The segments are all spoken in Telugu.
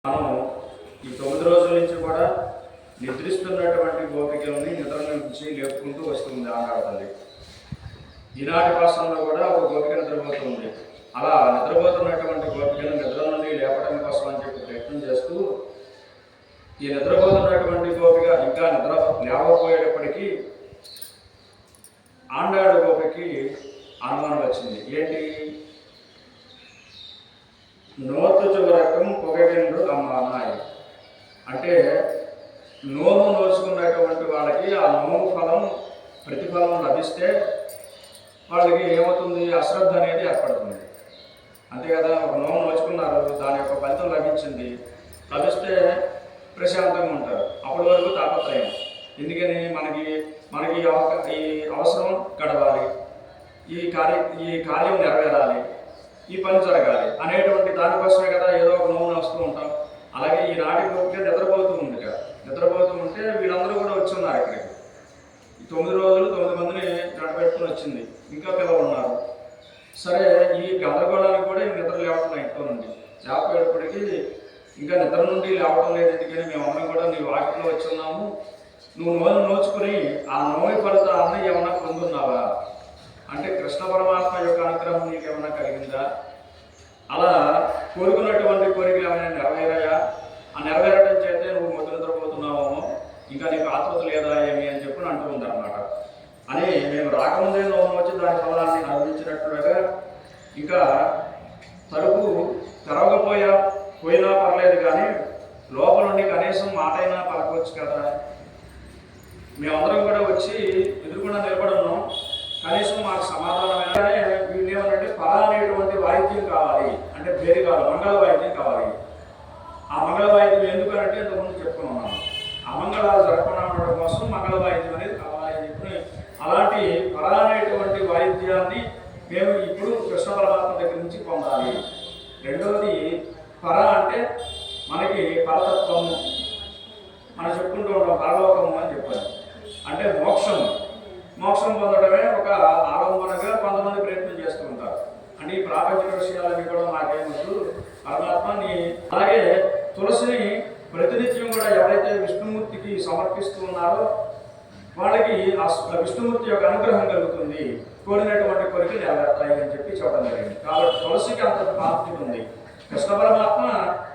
మనం ఈ 9 రోజుల నుంచి కూడా నిద్రిస్తున్నటువంటి గోపికల్ని నిద్ర నుంచి లేపుకుంటూ వస్తుంది ఆనాడు తల్లి. ఈనాటి భాషలో కూడా ఒక గోపిక నిద్రపోతుంది. అలా నిద్రపోతున్నటువంటి గోపికను నిద్ర నుండి లేపడం కోసం అని చెప్పి ప్రయత్నం చేస్తూ ఈ నిద్రపోతున్నటువంటి గోపిక ఇంకా నిద్ర లేవకపోయేటప్పటికీ ఆండాడు గోపికి అనుమానం వచ్చింది. ఏంటి? నోతు చివరకం పొగగిండు అమ్మానాయి అంటే నోము నోచుకున్నటువంటి వాళ్ళకి ఆ నోము ఫలం ప్రతిఫలం లభిస్తే వాళ్ళకి ఏమవుతుంది? అశ్రద్ధ అనేది ఏర్పడుతుంది. అంతే కదా, ఒక నోము నోచుకున్నారు, దాని యొక్క ఫలితం లభించింది, లభిస్తే ప్రశాంతంగా ఉంటారు. అప్పటి వరకు తాపత్రయం. ఎందుకని? మనకి ఈ అవసరం గడవాలి, ఈ కార్యం నెరవేరాలి, ఈ పని జరగాలి అనేటువంటి దానికోసమే కదా ఏదో ఒక నోమున వస్తూ ఉంటాం. అలాగే ఈ నాటి గోపిక నిద్రపోతూ ఉంది కదా, నిద్రపోతూ ఉంటే వీళ్ళందరూ కూడా వచ్చి ఉన్నారు ఇక్కడికి. ఈ 9 రోజులు 9 మందిని గడపెట్టుకుని వచ్చింది, ఇంకా పిల్లలు ఉన్నారు. సరే, ఈ గందరగోళానికి కూడా నిద్ర లేవటం ఇంట్లో నుండి లేకపోయేటప్పటికీ ఇంకా నిద్ర నుండి లేవటం లేదు. ఎందుకని మేమందరం కూడా నీ వాకిట్లో వచ్చి ఉన్నాము, నువ్వు నోచుకుని ఆ నోయి ఫలితాన్ని ఏమన్నా పొందున్నావా అంటే కృష్ణ పరమాత్మ యొక్క అనుగ్రహం నీకేమన్నా కలిగిందా? అలా కోరుకున్నటువంటి కోరికలు ఏమైనా నెరవేరాయా? ఆ నెరవేరడం చేతే నువ్వు మొదలు నిద్రపోతున్నావేమో, ఇంకా నీకు ఆతృత లేదా ఏమి అని చెప్పి అంటూ ఉందన్నమాట. అని మేము రాకముందే నోము వచ్చి దాని ఫలాన్ని అనుభవించినట్లుగా ఇంకా తలుపు పోయినా పర్లేదు, కానీ లోపల నుండి కనీసం మాటైనా పలకవచ్చు కదా. మేమందరం కూడా వచ్చి ఎదురుకుండా నిలబడున్నాం, కనీసం మాకు సమాధానమైనా. వీళ్ళు ఏమనంటే పరా అనేటువంటి వాయిద్యం కావాలి, అంటే వేరే కాదు, మంగళ వాయిద్యం కావాలి. ఆ మంగళ వాయిద్యం ఎందుకనంటే ఇంతకుముందు చెప్పుకున్నాం, అమంగళాలు జరపడం కోసం మంగళ వాయిద్యం అనేది కావాలి అని చెప్పి అలాంటి పరా అనేటువంటి వాయిద్యాన్ని మేము ఇప్పుడు కృష్ణ పరమాత్మ దగ్గర నుంచి పొందాలి. రెండవది పర అంటే మనకి పరతత్వము, మనం చెప్పుకుంటూ ఉంటాం పరలోకము అని చెప్పారు. అంటే మోక్షం పొందడమే ఒక ఆలంబనగా కొంతమంది ప్రయత్నం చేస్తూ ఉంటారు. అంటే ఈ ప్రాపంచిక విషయాలన్నీ కూడా మాకేమొద్దు, పరమాత్మని. అలాగే తులసిని ప్రతినిత్యం కూడా ఎవరైతే విష్ణుమూర్తికి సమర్పిస్తూ ఉన్నారో వాళ్ళకి ఆ విష్ణుమూర్తి యొక్క అనుగ్రహం కలుగుతుంది, కోరినటువంటి కోరికలు నెరవేరుతాయి అని చెప్పి చెప్పడం జరిగింది. కాబట్టి తులసికి అంత ప్రాప్తి ఉంది. కృష్ణ పరమాత్మ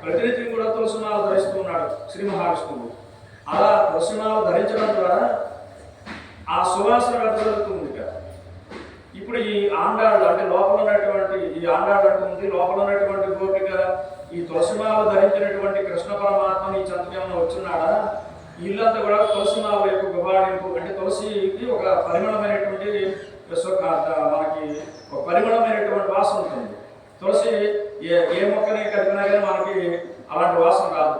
ప్రతినిత్యం కూడా తులసిమాల ధరిస్తూ ఉన్నాడు శ్రీ మహావిష్ణువు. అలా తులసిమాల ధరించడం ద్వారా ఆ సువాసన వెదజల్లుతుంది కదా. ఇప్పుడు ఈ ఆండాళ్ళు అంటే లోపల ఉన్నటువంటి ఈ ఆండాళ్ళు అంటుంది, లోపల ఉన్నటువంటి గోపిక ఈ తులసిమాల ధరించినటువంటి కృష్ణ పరమాత్మని ఈ చెంతకేమన్నా వచ్చున్నాడా? ఇల్లంతా కూడా తులసిమాల యొక్క గుబాడింపు, అంటే తులసికి ఒక పరిమళమైనటువంటి మనకి ఒక పరిమళమైనటువంటి వాసన ఉంటుంది. తులసి ఏ మొక్కని కదిపినా కానీ మనకి అలాంటి వాసన రాదు.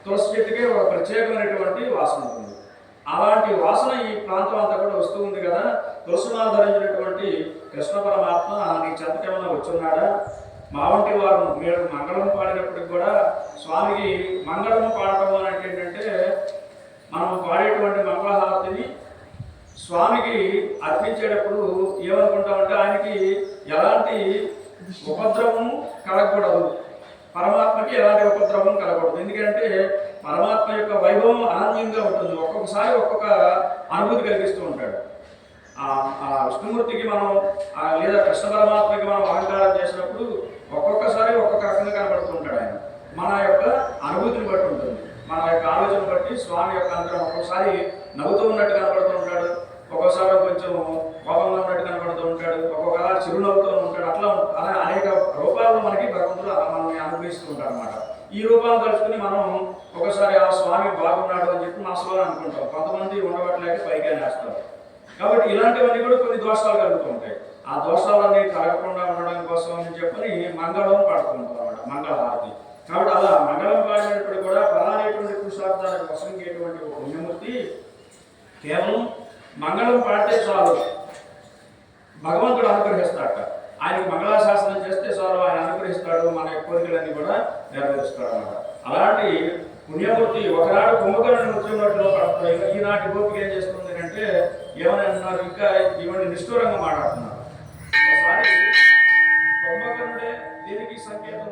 తులసి చెట్టుకి ఒక ప్రత్యేకమైనటువంటి వాసన ఉంటుంది. అలాంటి వాసన ఈ ప్రాంతం అంతా కూడా వస్తూ ఉంది కదా. తులసిమాల ధరించినటువంటి కృష్ణ పరమాత్మ నీ చెంతకేమన్నా వచ్చున్నాడా? మా వంటి వారు మీరు మంగళం పాడినప్పటికి కూడా స్వామికి మంగళం పాడటం అంటే ఏంటంటే మనం పాడేటువంటి మంగళహారతిని స్వామికి అర్పించేటప్పుడు ఏమనుకుంటామంటే ఆయనకి ఎలాంటి ఉపద్రవం కలగకూడదు, పరమాత్మకి ఎలాంటి ఉపద్రవం కలగకూడదు. ఎందుకంటే పరమాత్మ యొక్క వైభవం అనన్యంగా ఉంటుంది, ఒక్కొక్కసారి ఒక్కొక్క అనుభూతి కలిగిస్తూ ఉంటాడు. ఆ విష్ణుమూర్తికి మనం లేదా కృష్ణ పరమాత్మకి మనం అలంకారం చేసినప్పుడు ఒక్కొక్కసారి ఒక్కొక్క రకంగా కనబడుతూ ఉంటాడు ఆయన. మన యొక్క అనుభూతిని బట్టి ఉంటుంది, మన యొక్క ఆలోచన బట్టి స్వామి యొక్క అంతరం. ఒక్కొక్కసారి నవ్వుతూ ఉన్నట్టు కనబడుతూ ఉంటాడు, ఒక్కొక్కసారి కొంచెం కోపంగా ఉన్నట్టు కనబడుతూ ఉంటాడు, ఒక్కొక్కసారి చిరునవ్వుతూ ఉంటాడు. అలా అనేక రూపాలను మనకి భగవంతుడు మనల్ని అనుభవిస్తూ ఉంటాడు అన్నమాట. ఈ రూపాలను తలుచుకుని మనం ఒకసారి ఆ స్వామి బాగున్నాడు అని చెప్పి మనసులో అనుకుంటాం. కొంతమంది ఉండబట్టలేక పైగా నేస్తారు. కాబట్టి ఇలాంటివన్నీ కూడా కొన్ని దోషాలు కలుగుతూ ఉంటాయి. ఆ దోషాలన్నీ కలగకుండా ఉండడం కోసం అని చెప్పని మంగళం పాడుతుంటాం అన్నమాట, మంగళహారతి. కాబట్టి అలా మంగళం పాడినప్పుడు కూడా పరానేటువంటి పురుషార్థానికి వసంగేటువంటి ఒక పుణ్యమూర్తి కేవలం మంగళం పాడితే చాలు, భగవంతుడు అనుగ్రహిస్తాడట. ఆయనకు మంగళాశాసనం చేస్తే చాలు, ఆయన అనుగ్రహిస్తాడు, మన కోరికలన్నీ కూడా నెరవేరుస్తాడు అన్నమాట. అలాంటి పుణ్యమూర్తి ఒకనాడు కుంభకర్ణుని మృత్యున్నట్లో పడుతుంది. ఈనాటి గోపిక ఏం చేస్తుంది అంటే ఏమని అంటున్నారు, ఇంకా ఇవన్నీ నిష్ఠూరంగా మాట్లాడుతున్నారు. ఒకసారి కుంభకర్ణుడే దీనికి సంకేతం.